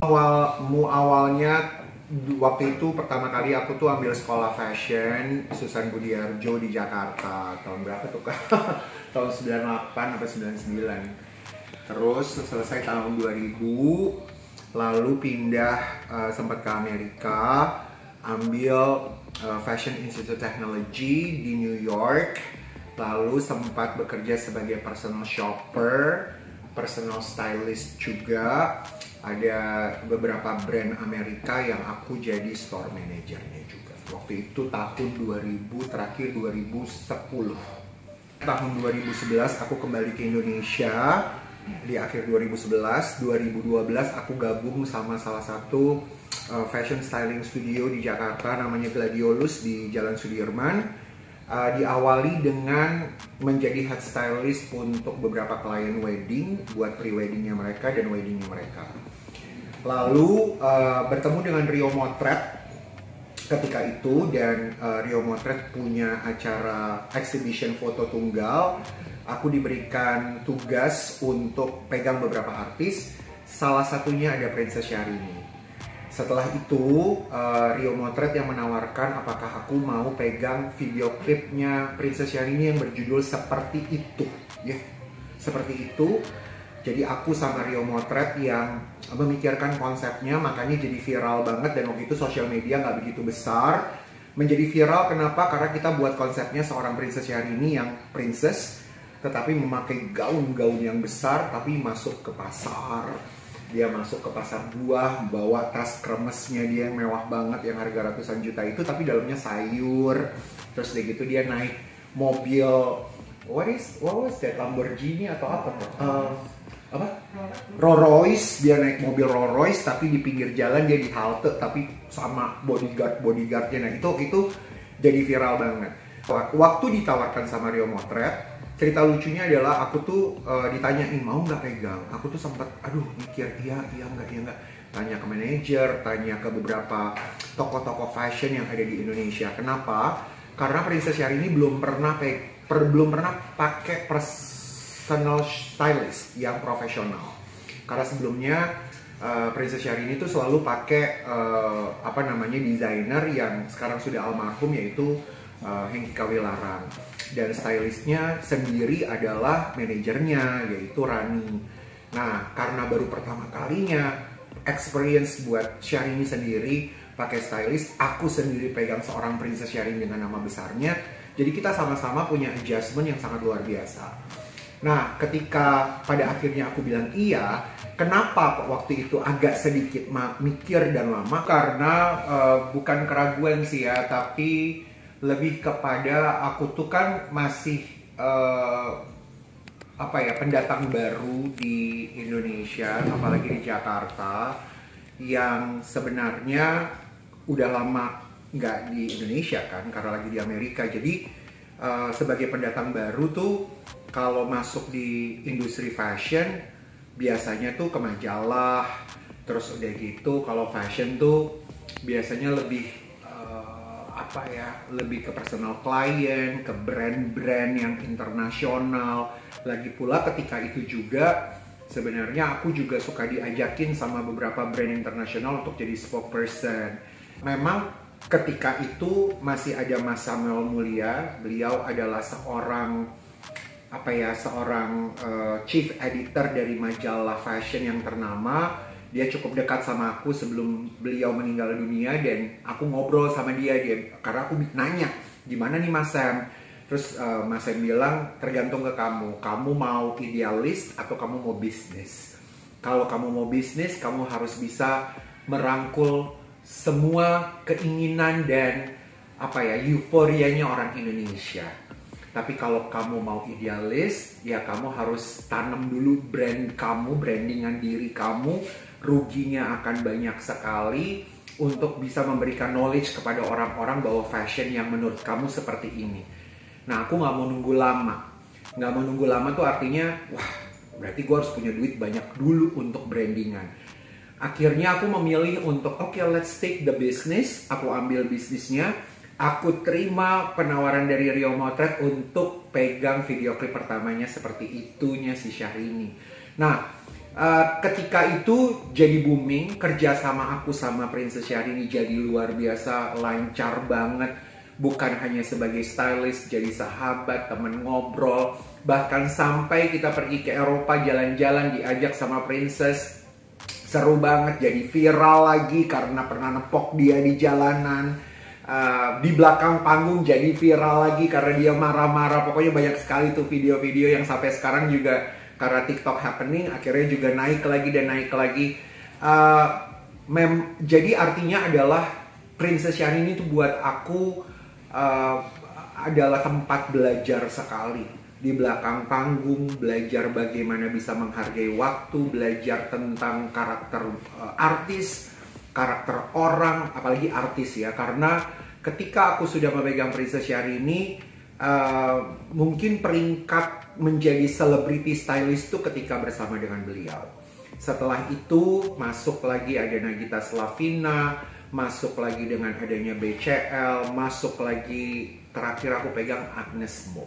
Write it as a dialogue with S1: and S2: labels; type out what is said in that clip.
S1: Awalnya waktu itu pertama kali aku tuh ambil sekolah fashion Susan Budiarjo di Jakarta. Tahun berapa tuh Kak? Tahun 98 atau 99. Terus selesai tahun 2000, lalu pindah sempat ke Amerika, ambil Fashion Institute Technology di New York, lalu sempat bekerja sebagai personal shopper, personal stylist juga. Ada beberapa brand Amerika yang aku jadi store manajernya juga. Waktu itu tahun 2000, terakhir 2010. Tahun 2011 aku kembali ke Indonesia. Di akhir 2011, 2012 aku gabung sama salah satu fashion styling studio di Jakarta, namanya Gladiolus di Jalan Sudirman. Diawali dengan menjadi head stylist untuk beberapa klien wedding, buat pre-weddingnya mereka dan weddingnya mereka. Lalu bertemu dengan Rio Motret ketika itu, dan Rio Motret punya acara exhibition foto tunggal. Aku diberikan tugas untuk pegang beberapa artis, salah satunya ada Princess Syahrini. Setelah itu, Rio Motret yang menawarkan apakah aku mau pegang video klipnya Princess Syahrini yang berjudul Seperti Itu. Ya, seperti itu. Jadi aku sama Rio Motret yang memikirkan konsepnya, makanya jadi viral banget. Dan waktu itu sosial media nggak begitu besar. Menjadi viral kenapa? Karena kita buat konsepnya seorang Princess Syahrini yang princess, tetapi memakai gaun-gaun yang besar, tapi masuk ke pasar. Dia masuk ke pasar buah, bawa tas kremesnya dia yang mewah banget, yang harga ratusan juta itu, tapi dalamnya sayur. Terus kayak gitu dia naik mobil, what was that, Lamborghini atau apa? Apa? Rolls Royce. Dia naik mobil Rolls Royce, tapi di pinggir jalan dia di halte, tapi sama bodyguardnya. Nah itu jadi viral banget. Waktu ditawarkan sama Rio Motret, cerita lucunya adalah aku tuh ditanyain mau nggak pegang. Aku tuh sempet mikir iya nggak. Tanya ke manajer, tanya ke beberapa toko-toko fashion yang ada di Indonesia. Kenapa? Karena Princess Syahrini belum pernah pakai personal stylist yang profesional. Karena sebelumnya Princess Syahrini tuh selalu pakai desainer yang sekarang sudah almarhum, yaitu Hengki Kawilarang. Dan stylistnya sendiri adalah manajernya, yaitu Rani. Nah, karena baru pertama kalinya experience buat Syahrini sendiri pakai stylist, aku sendiri pegang seorang Princess Syahrini dengan nama besarnya, jadi kita sama-sama punya adjustment yang sangat luar biasa. Nah, ketika pada akhirnya aku bilang iya, kenapa waktu itu agak sedikit mikir dan lama? Karena bukan keraguan sih ya, tapi lebih kepada aku tuh kan masih pendatang baru di Indonesia, apalagi di Jakarta, yang sebenarnya udah lama nggak di Indonesia kan, karena lagi di Amerika. Jadi sebagai pendatang baru tuh, kalau masuk di industri fashion biasanya tuh ke majalah, terus udah gitu kalau fashion tuh biasanya lebih lebih ke personal client, ke brand-brand yang internasional. Lagi pula ketika itu juga sebenarnya aku juga suka diajakin sama beberapa brand internasional untuk jadi spokesperson. Memang ketika itu masih ada Mas Samuel Mulia. Beliau adalah seorang chief editor dari majalah fashion yang ternama. Dia cukup dekat sama aku sebelum beliau meninggal dunia, dan aku ngobrol sama dia karena aku nanya, gimana nih Mas Sam? Terus Mas Sam bilang, tergantung ke kamu mau idealis atau kamu mau bisnis. Kalau kamu mau bisnis, kamu harus bisa merangkul semua keinginan dan euforianya orang Indonesia. Tapi kalau kamu mau idealis, ya kamu harus tanam dulu brand kamu, brandingan diri kamu. Ruginya akan banyak sekali untuk bisa memberikan knowledge kepada orang-orang bahwa fashion yang menurut kamu seperti ini. Nah, aku nggak mau nunggu lama. Nggak mau nunggu lama tuh artinya, wah berarti gue harus punya duit banyak dulu untuk brandingan. Akhirnya aku memilih untuk, let's take the business. Aku ambil bisnisnya. Aku terima penawaran dari Rio Motret untuk pegang video klip pertamanya Seperti Itunya si Syahrini. Nah, ketika itu jadi booming, kerja sama aku sama Princess Syahrini jadi luar biasa, lancar banget. Bukan hanya sebagai stylist, jadi sahabat, temen ngobrol. Bahkan sampai kita pergi ke Eropa jalan-jalan diajak sama Princess. Seru banget, jadi viral lagi karena pernah nepok dia di jalanan. Di belakang panggung jadi viral lagi karena dia marah-marah. Pokoknya banyak sekali tuh video-video yang sampai sekarang juga karena TikTok happening akhirnya juga naik lagi dan naik lagi. Jadi artinya adalah Princess Syahrini itu buat aku adalah tempat belajar sekali. Di belakang panggung, belajar bagaimana bisa menghargai waktu, belajar tentang karakter artis, karakter orang, apalagi artis ya. Karena ketika aku sudah memegang Princess Syahrini, mungkin peringkat menjadi selebriti stylist itu ketika bersama dengan beliau. Setelah itu masuk lagi ada Nagita Slavina, masuk lagi dengan adanya BCL, masuk lagi terakhir aku pegang Agnes Mo.